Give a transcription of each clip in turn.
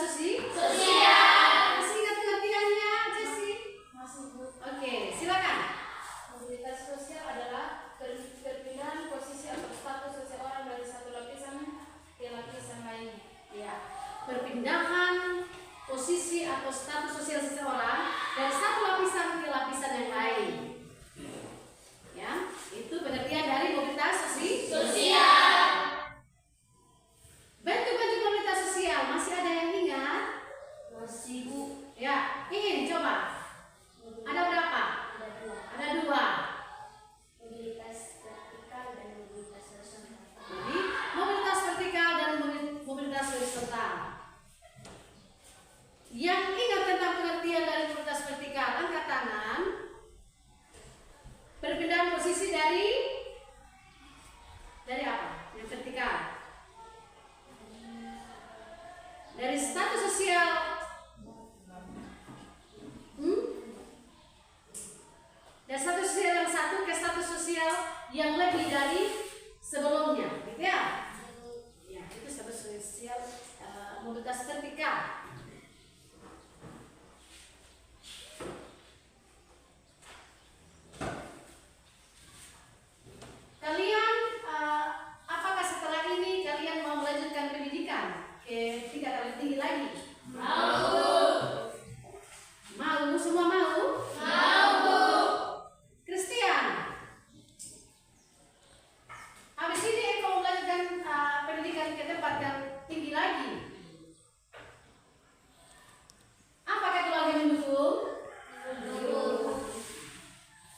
sosial. Masih ingat pengertiannya, Jesse? Masih, Bu. Oke, silakan. Mobilitas sosial adalah perpindahan posisi atau status seseorang dari satu lapisan ke lapisan lainnya. Ya, perpindahan posisi atau status sosial seseorang dari satu lapisan ke lapisan yang lain. Ya, itu pengertian dari mobilitas sosial. Bentuk-bentuk mobilitas sosial masih ada yang ingat? Masih, Bu. Ya, ingin coba. Ada berapa? Ada dua. Mobilitas vertikal dan mobilitas horizontal. Jadi, mobilitas vertikal dan mobilitas horizontal. Yang ingat tentang pengertian dari mobilitas vertikal, angkat tangan. Perpindahan posisi dari apa? Yang vertikal. Dari status sosial. Dari status sosial yang satu ke status sosial yang lebih dari sebelumnya, gitu ya? Ya, itu status sosial mobilitas vertikal. Kalian, apakah setelah ini kalian mau melanjutkan pendidikan ke tingkat lebih tinggi lagi? Mau. Mau? Semua mau? Mau. Christian, habis ini engkau melanjutkan pendidikan ke tempat yang tinggi lagi. Apakah keluarga mendukung?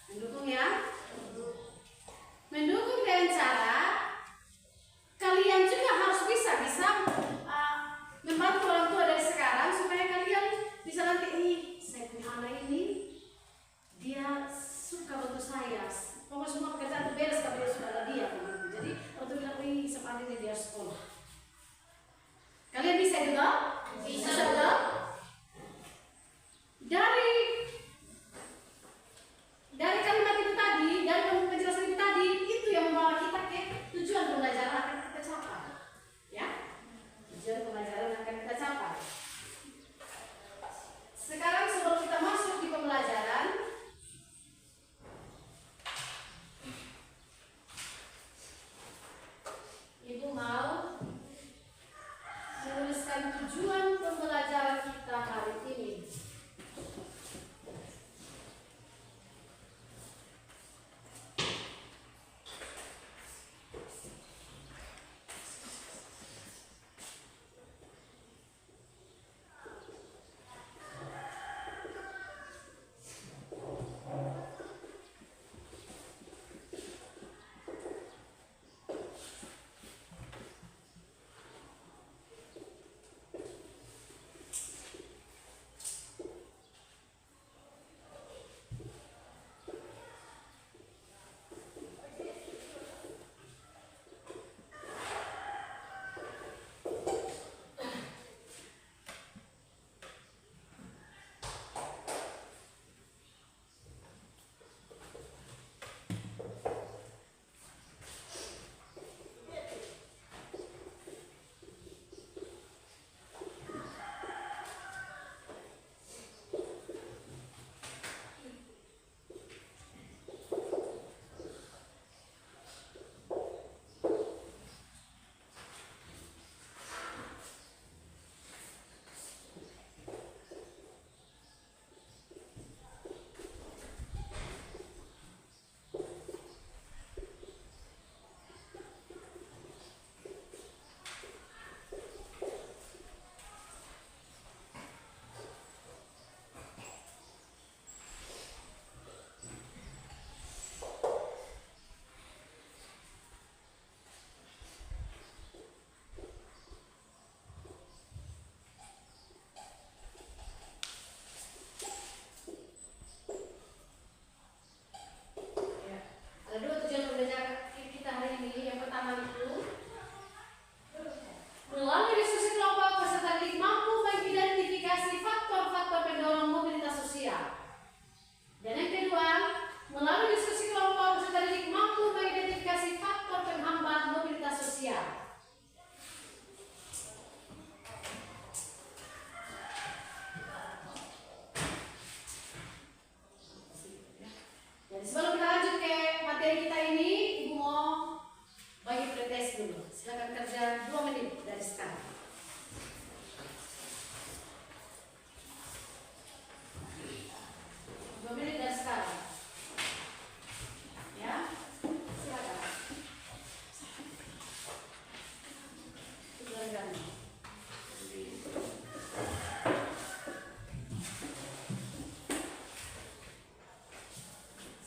Mendukung ya? Mendukung dengan cara kalian juga harus bisa membantu orang tua dari sekarang supaya kalian bisa nanti, saya punya anak ini, dia suka bantu saya. Pokoknya semua pekerjaan itu beres tapi dia sudah ada dia. Jadi waktu bilang, sepatutnya dia sekolah. Kalian bisa juga? Bisa juga. Dari kalimat itu tadi, dari penjelasan itu tadi, itu yang membawa kita ke tujuan pembelajaran akan kita capai. Ya? Tujuan pembelajaran akan kita capai. Sekarang sebelum kita masuk di pembelajaran, Ibu mau menuliskan tujuan pembelajaran kita hari ini.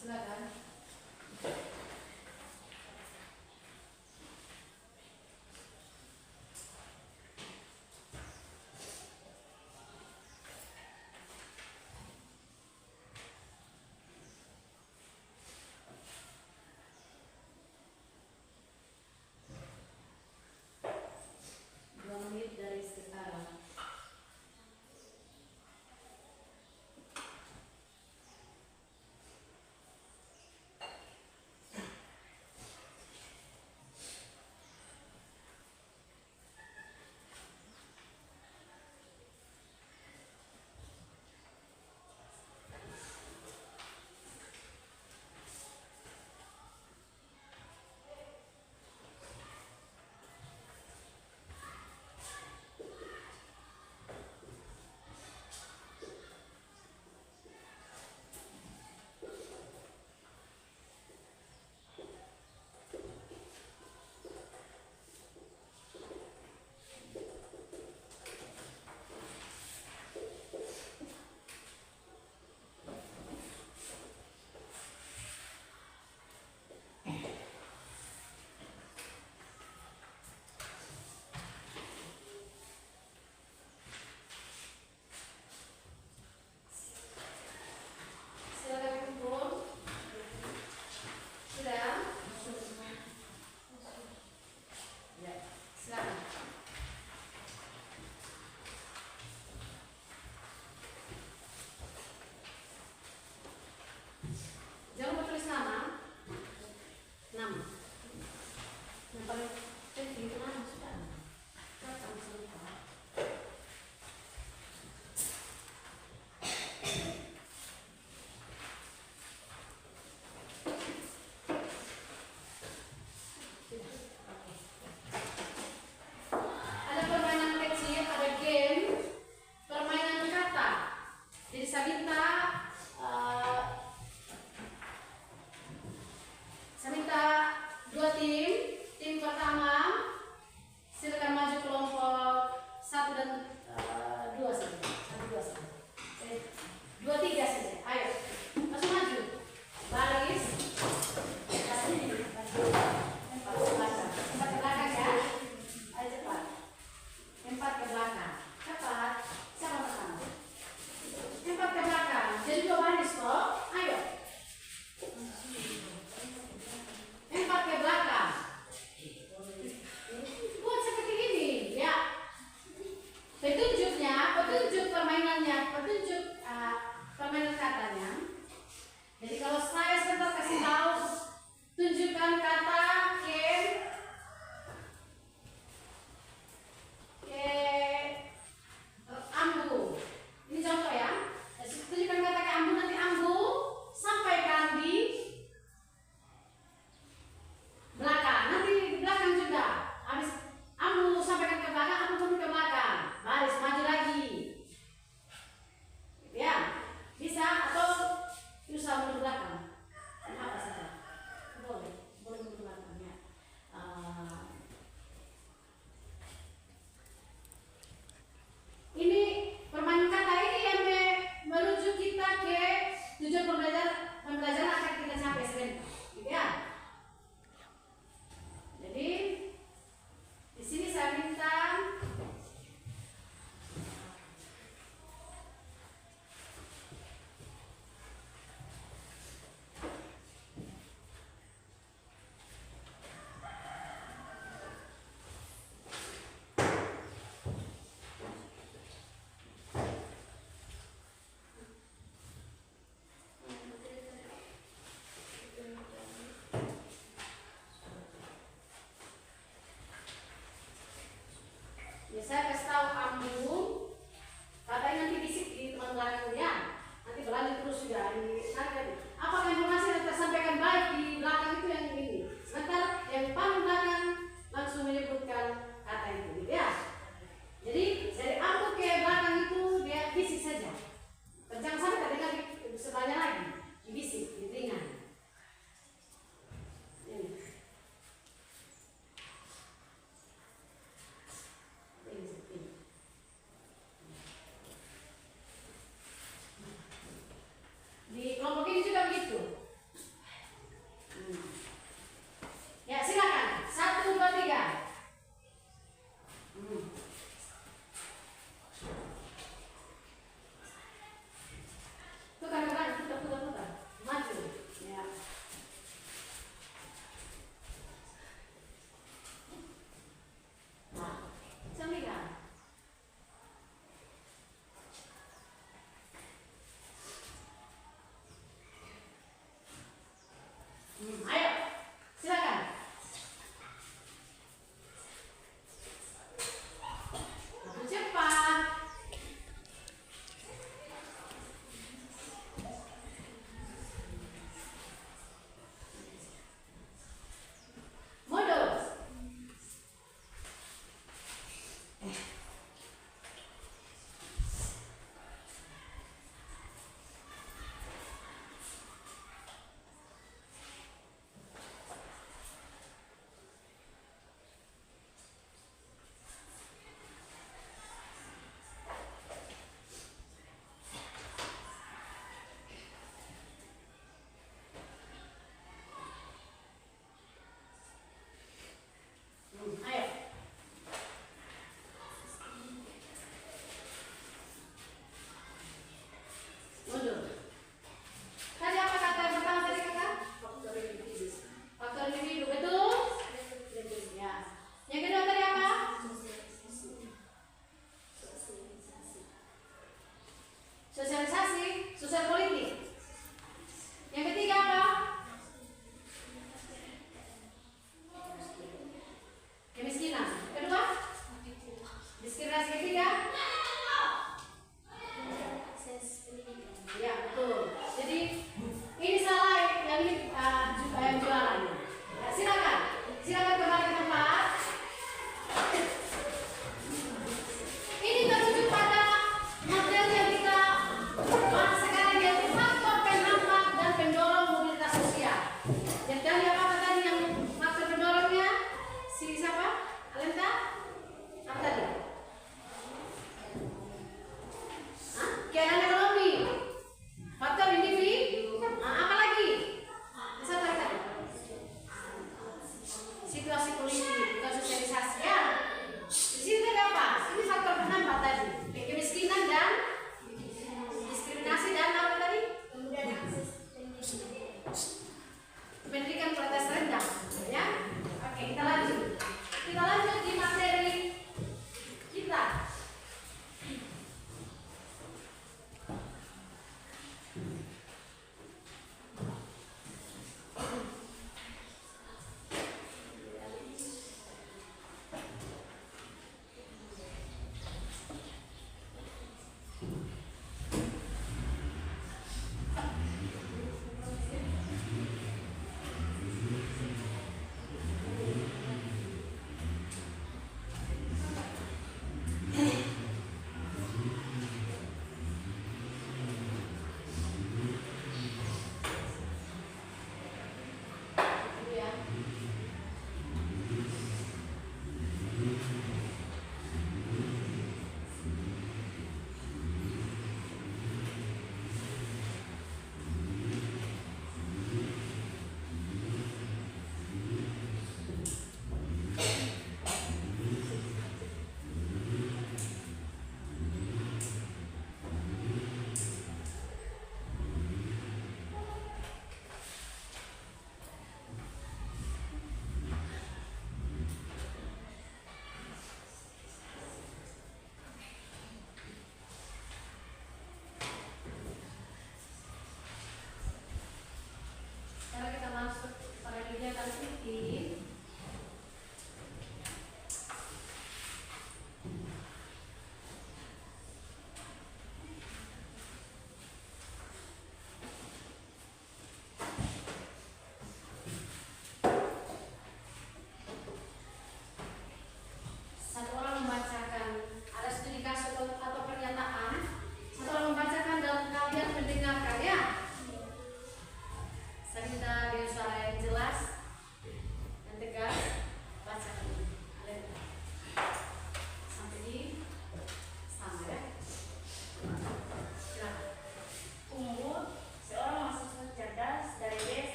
Silakan. Dari sekarang. Jangan lupa tulis nama. Nama. Yang paling penting itu nama sudah. Kata lupa. Ada permainan kecil, ada game, permainan kata. Jadi saya minta dua tim pertama silakan maju kelompok 1 dan 2 saja. 1, 2 saja. 2, 3 saja. Ayo, langsung maju. Baris. Empat ke belakang ya. Ayo cepat. 4 ke belakang. Cepat. Siapa pertama? 4 ke belakang. Jadi 2 baris toh. Ayo. 4 ke belakang. Buat seperti ini, ya. Petunjuk permainannya, permainan katanya. Jadi kalau saya sebentar kasih tahu, tunjukkan kata ambu. Ini contoh ya. Tunjukkan kata ke ambu, nanti ambu sampaikan di belakang, nanti di belakang juga. Habis ambu sampaikan ke belakang, ambu pun ke belakang. Baris maju lagi. Ya, bisa atau susah mundur belakang. Apa saja. Boleh mundur belakang ya.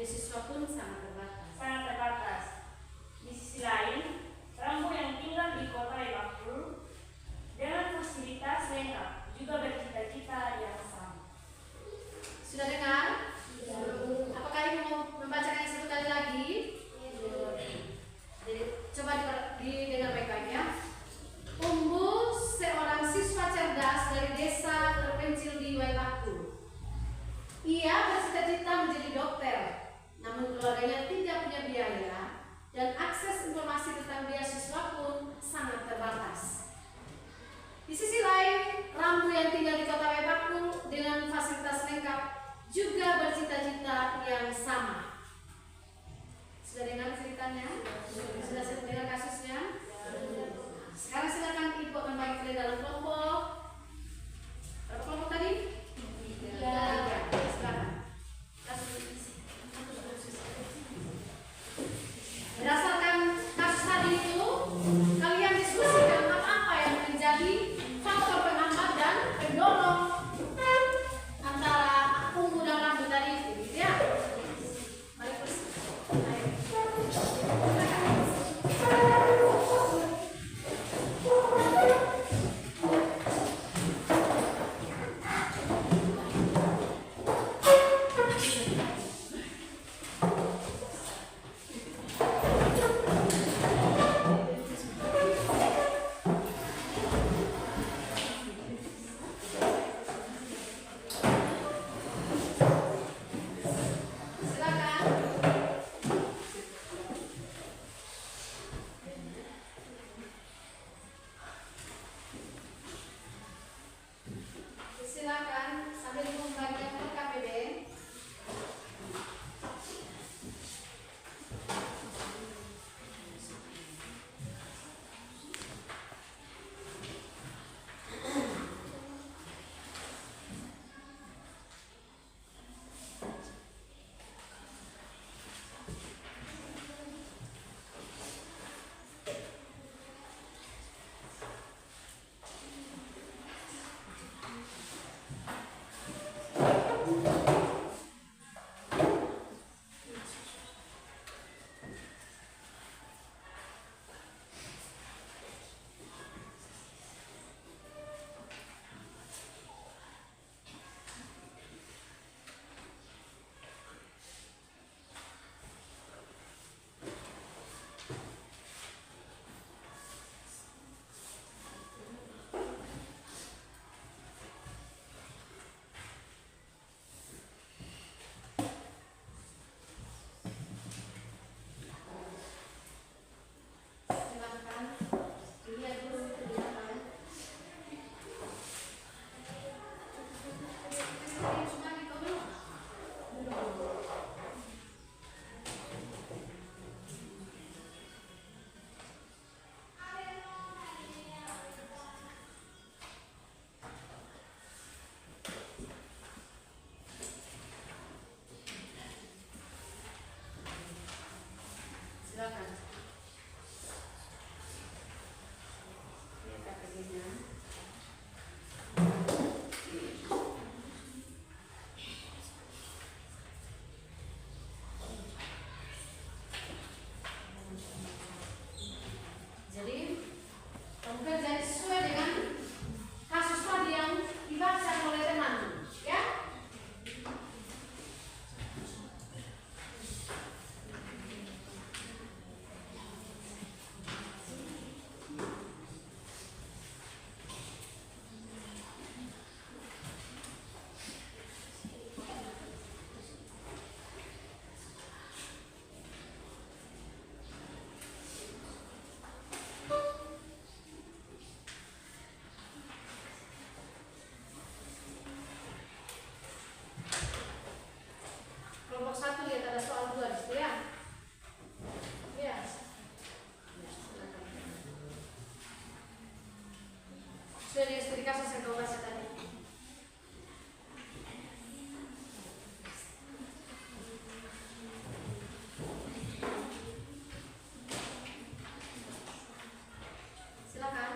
siswa pun sangat terbatas. Sangat terbatas. Di sisi lain, Rambo yang tinggal di kota Liverpool dengan fasilitas lengkap juga bercita-cita yang sama. Sudah dengar? Apakah ibu mau membacakan satu kali lagi? Jadi, coba didengar baik-baik ya. Umbu, seorang siswa cerdas dari desa terpencil di Waipaku. Ia bercita-cita menjadi dokter, namun keluarganya tidak punya biaya dan akses informasi tentang beasiswa pun sangat terbatas. Di sisi lain, Rambu yang tinggal di kota Waipaku dengan fasilitas lengkap juga bercita-cita yang sama. Sudah dengar ceritanya? Sudah dengar kasusnya? Sekarang silakan ibu akan bagi dalam kelompok. Berapa kelompok tadi? 3. Silakan. Berdasarkan kasus tadi itu, kalian diskusikan apa yang menjadi faktor penghambat dan pendorong antara Umbu dan Rambu tadi itu, gitu ya. Mari bersih. Silakan sambil membagikan KPD. Silakan. Lihat KPD-nya. Jadi, kerja sesuai dengan kasus tadi yang dibaca oleh teman, ya. Kelompok 1 lihat ada soal 2 di situ ya. Ya. Sudah di studi kasus yang kau baca tadi. Silakan.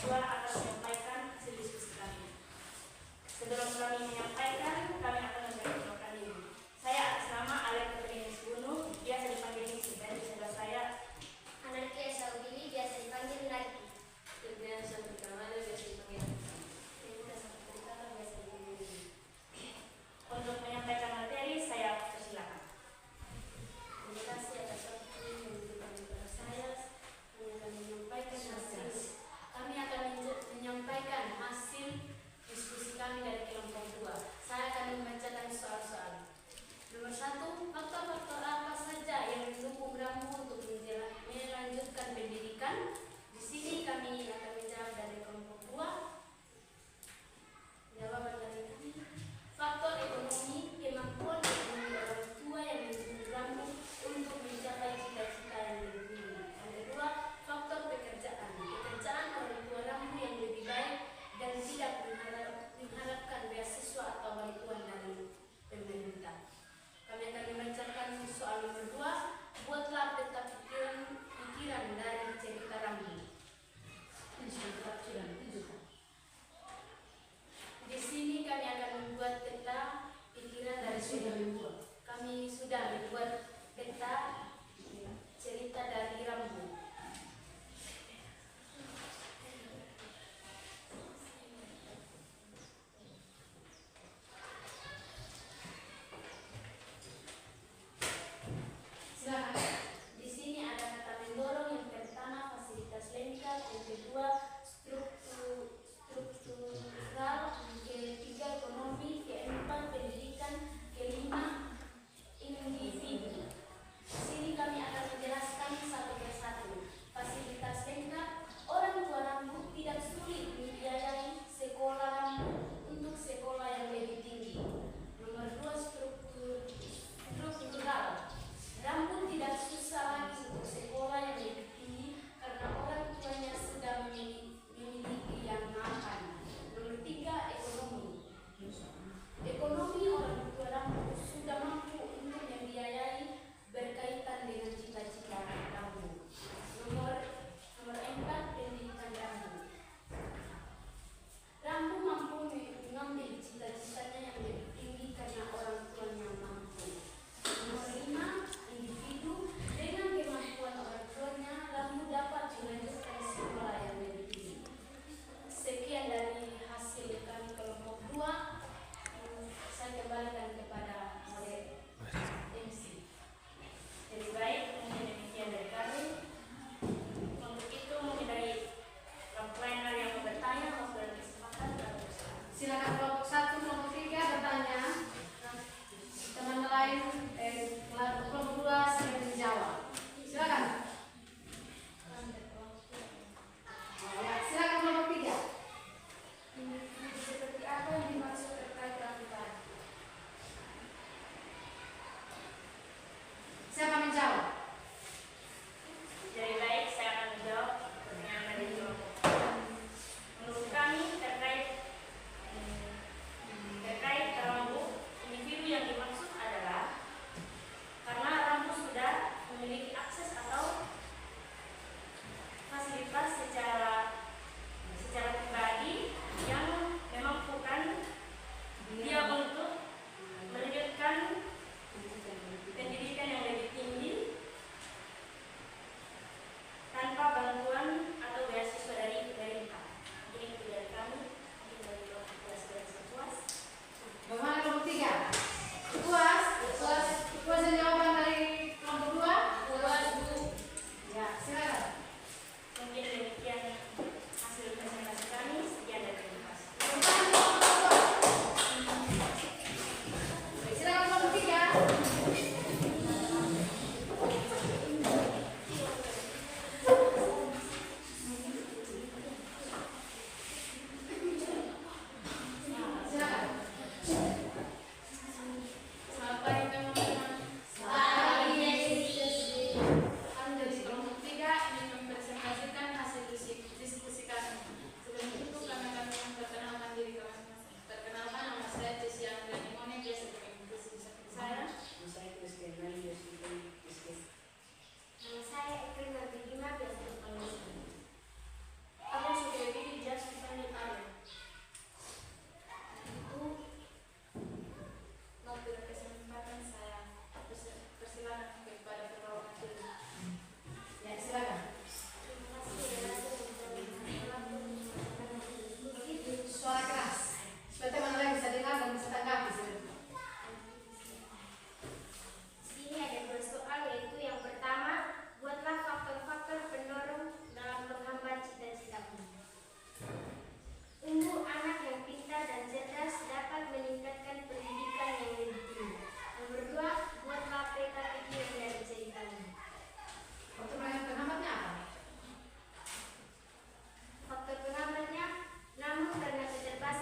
mahasiswa akan menyampaikan hasil diskusi kami. Sebelum kami menyampaikan, kami akan memperkenalkan diri. Saya atas nama Alek Petrinis Gunung, biasa dipanggil Nisi, dan di sebelah saya Anarki Saudili biasa dipanggil Naki. Kemudian saya pertama biasa dipanggil biasa dipanggil. untuk menyampaikan materi, saya persilakan. Terima kasih atas waktu yang diberikan kepada saya. Kami akan menyampaikan hasil. Kami akan suara keras. Supaya teman-teman bisa dengar dan bisa tanggapi. Sini ada dua soal, yaitu yang pertama, buatlah faktor-faktor pendorong dalam menghambat cita-citamu. Tumbuh anak yang pintar dan cerdas dapat meningkatkan pendidikan yang lebih tinggi. Nomor dua, buatlah peta pikiran dari ceritamu. Faktor penghambatnya apa? Faktor penghambatnya, namun karena keterbatasan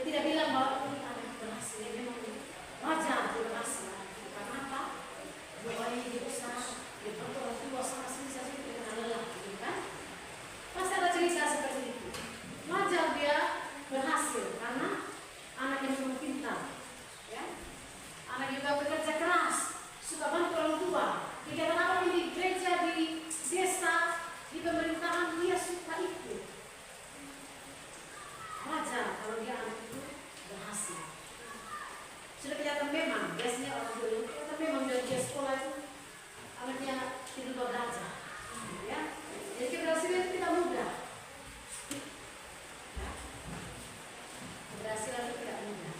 tidak bilang bahwa ini anak berhasil, memang wajar dia berhasil. Karena apa? Bahwa dia besar, dia orang tua sama saja dia kena lelah, gitu kan? Pasti ada cerita seperti itu. Wajar dia berhasil karena anak yang memang pintar, ya. Anak juga bekerja keras, suka bantu orang tua. Kegiatan apa di gereja, di desa, di pemerintahan dia suka ikut. Wajar kalau dia anak itu berhasil. Sudah kelihatan memang biasanya orang tua itu kelihatan memang dia sekolah itu anaknya tidak belajar, ya. Jadi keberhasilan itu tidak mudah. Ya. Keberhasilan itu tidak mudah.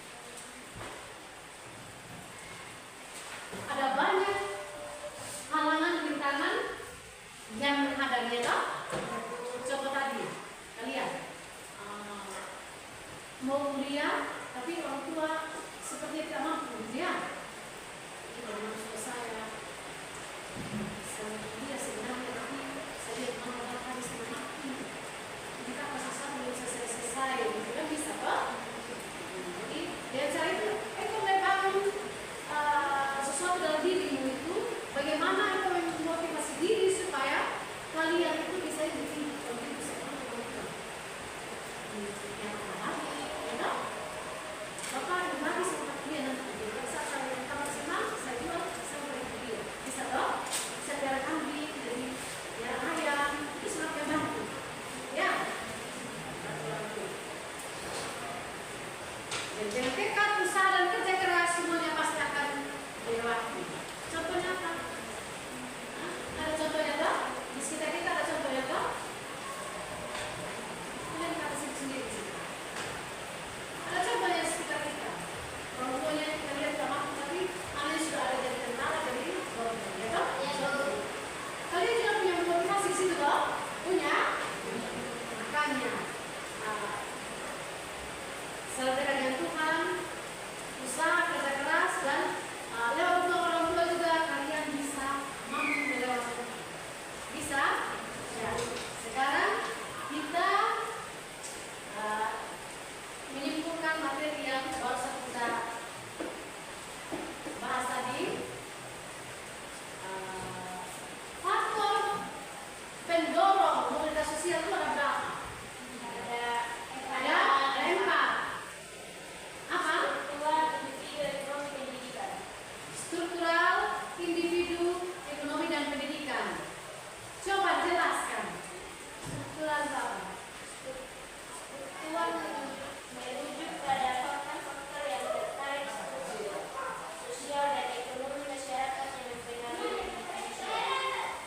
Ada banyak halangan rintangan yang menghadapi kita. Contoh tadi, kalian mau kuliah, tapi orang tua seperti tidak mampu, ya. Ini bagaimana sudah saya dia sebenarnya tapi saya lihat mama tadi sebenarnya ini kan masa belum selesai, gitu kan bisa, Pak? Jadi dia cari itu, kau membangun sesuatu dalam dirimu itu, bagaimana kau memotivasi diri supaya kalian itu bisa lebih bisa melakukan yang apa? Ya, Bapak berbagi sama dia nanti. Saat saya kamar senang, saya jual sama dia. Bisa toh? Bisa biar kambing, jadi biar ayam, itu sangat membantu. Ya. Dan dengan tekad, usaha dan kerja keras semuanya pasti akan dilewati. Contohnya apa? Ada contohnya toh? Di sekitar kita ada contohnya toh? Kalian kata sendiri sih. Ada contohnya di sekitar kita. Orang tuanya kita lihat tidak mampu, tapi anaknya sudah ada jadi tentara, jadi dokter, ya toh? Contoh. Kalian juga punya motivasi di situ toh? Punya? Makanya selalu dekat dengan Tuhan, usaha kerja keras dan lewat orang tua juga kalian bisa mampu melewati. Bisa? Ya. Sekarang kita menyimpulkan materi yang baru kita bahas tadi. Faktor pendorong mobilitas sosial itu ada berapa? Ada 4. Apa? Struktural, individu, ekonomi, dan pendidikan. Coba jelaskan. Struktural apa? Struktural merujuk pada faktor-faktor yang terkait sosial dan ekonomi masyarakat yang mempengaruhi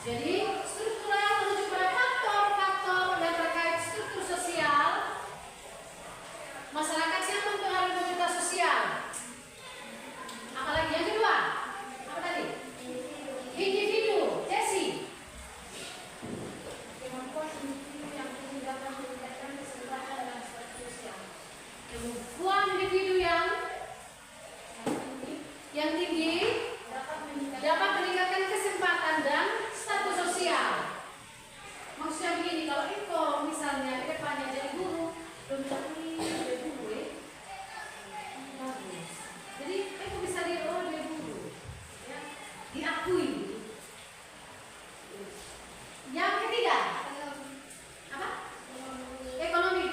Jadi struktural merujuk pada faktor-faktor yang terkait struktur sosial masyarakat yang mempengaruhi mobilitas sosial. Apalagi yang kedua? Apa tadi? Individu. Jesse. kemampuan individu yang tinggi dapat meningkatkan kesempatan dan status sosial. Kemampuan individu yang tinggi dapat meningkatkan kesempatan dan status sosial. Maksudnya begini, kalau engkau misalnya ke depannya jadi guru, belum tentu jadi guru, bagus. Jadi engkau bisa dia guru, ya, diakui. Yang ketiga, apa? Ekonomi,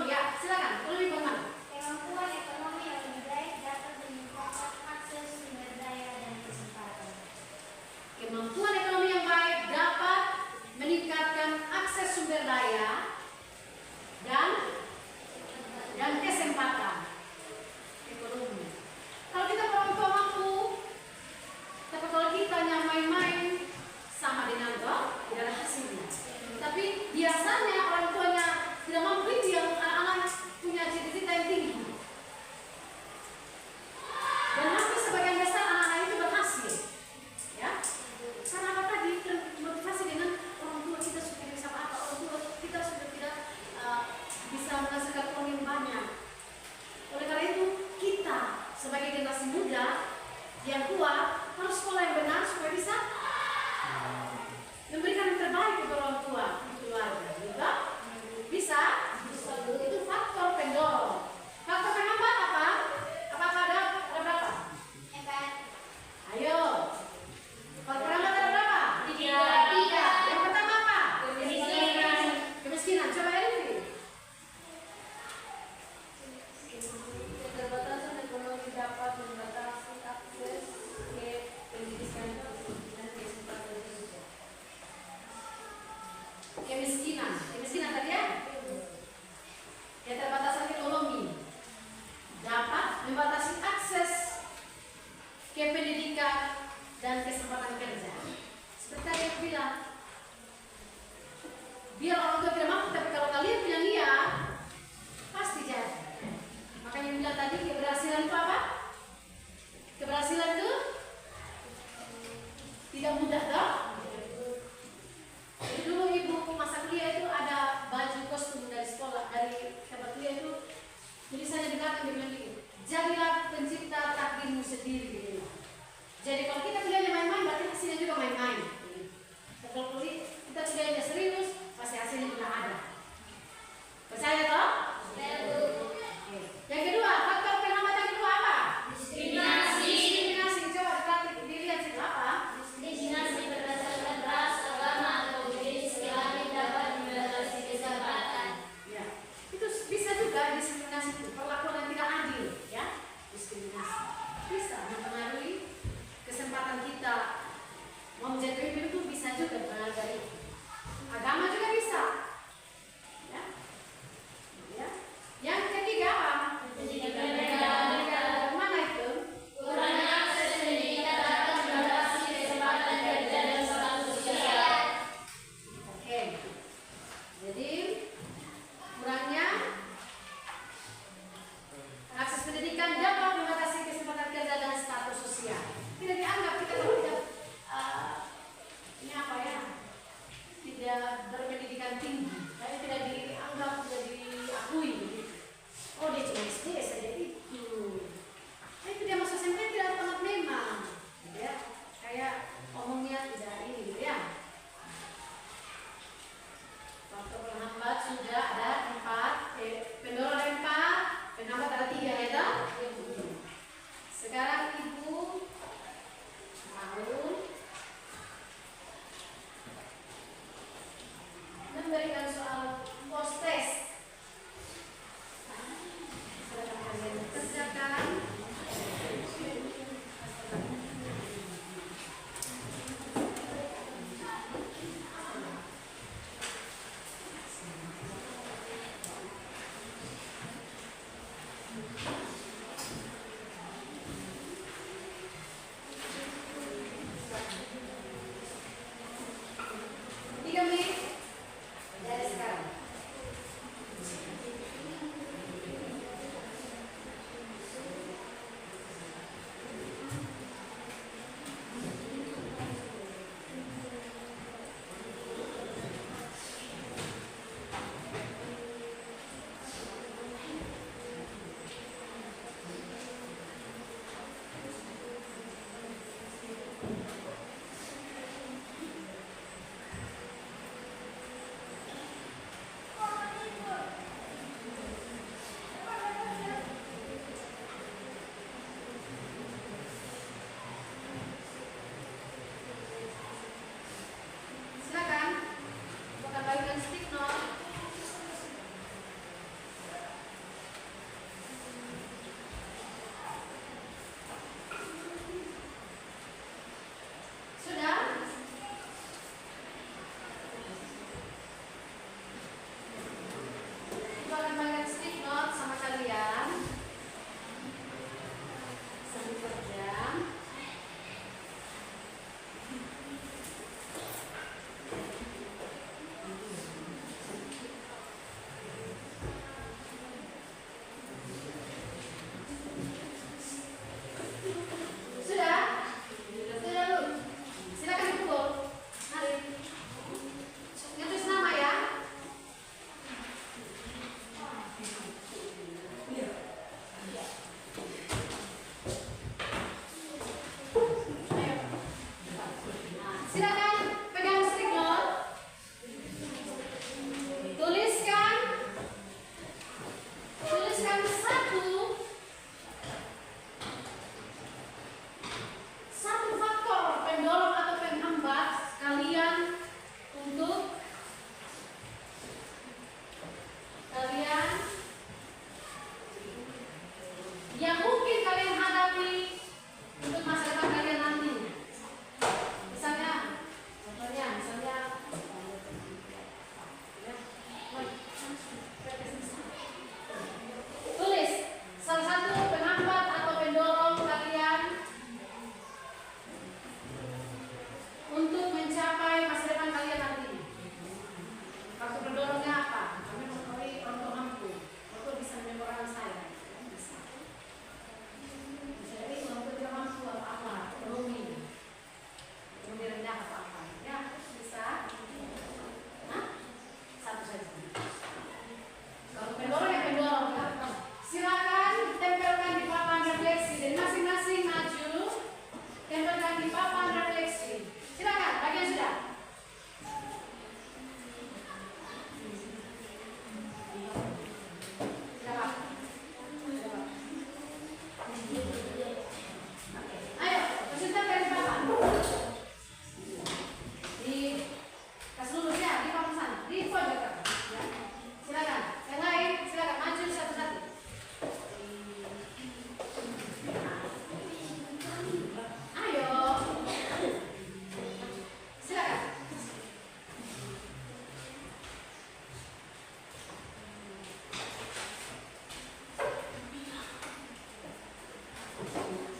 ya, silakan. Ekonomi bagaimana? Kemampuan ekonomi yang lebih baik dapat meningkatkan akses sumber tidak. Biar orang tua tidak mampu, tapi kalau kalian bilang iya, pasti jadi. Makanya bilang tadi keberhasilan itu apa? Keberhasilan itu tidak mudah toh. Jadi dulu ibu masa kuliah itu ada baju kostum dari sekolah, dari tempat kuliah itu tulisannya di belakang dia bilang gitu, jadilah pencipta takdirmu sendiri gitu. Jadi kalau kita kuliahnya main-main, berarti hasilnya juga main-main. Kalau kita kuliahnya serius, pasti hasilnya juga ada. Percaya toh? Yang kedua, faktor penghambat yang kedua apa? Diskriminasi. Coba dilihat situ apa? Diskriminasi berdasarkan ras, agama, atau jenis kelamin dapat membatasi kesempatan. Ya, itu bisa juga diskriminasi itu perlakuan yang tidak adil, ya. Diskriminasi bisa mempengaruhi kesempatan kita mau menjadi pemimpin, itu bisa juga berpengaruh dari agama juga bisa. Ya. Ya. Yang ketiga apa? Mana itu? Kurangnya akses pendidikan dapat membatasi kesempatan kerja dan status sosial. Oke. Jadi kurangnya akses pendidikan dapat membatasi kesempatan kerja dan status sosial. Tidak dianggap kita kalau tidak ini apa ya? Tidak berpendidikan tinggi, tapi tidak dianggap, tidak diakui. Oh dia cuma SD saja itu. Tapi dia masuk SMP tidak tamat memang, ya. Kayak omongnya tidak ini gitu ya. Faktor penghambat sudah ada 4, pendorong ada 4, penghambat ada 3 ya toh? Sekarang ibu mau memberikan soal post test. Silakan kalian kerjakan. Dari sekarang. Silakan. Bukan bagian stick note. Sudah? Ibu akan bagikan stick note sama kalian sambil kerja. Sudah? Sudah Bu? Silakan dipukul. Mari. Ngetulis nama ya. Ayo. Nah, silakan pegang stick note. Tuliskan satu faktor pendorong atau penghambat kalian untuk kalian yang mungkin kalian hadapi untuk masa depan kalian nanti. Misalnya, contohnya, tulis salah satu penghambat atau pendorong kalian untuk mencapai masa Oke.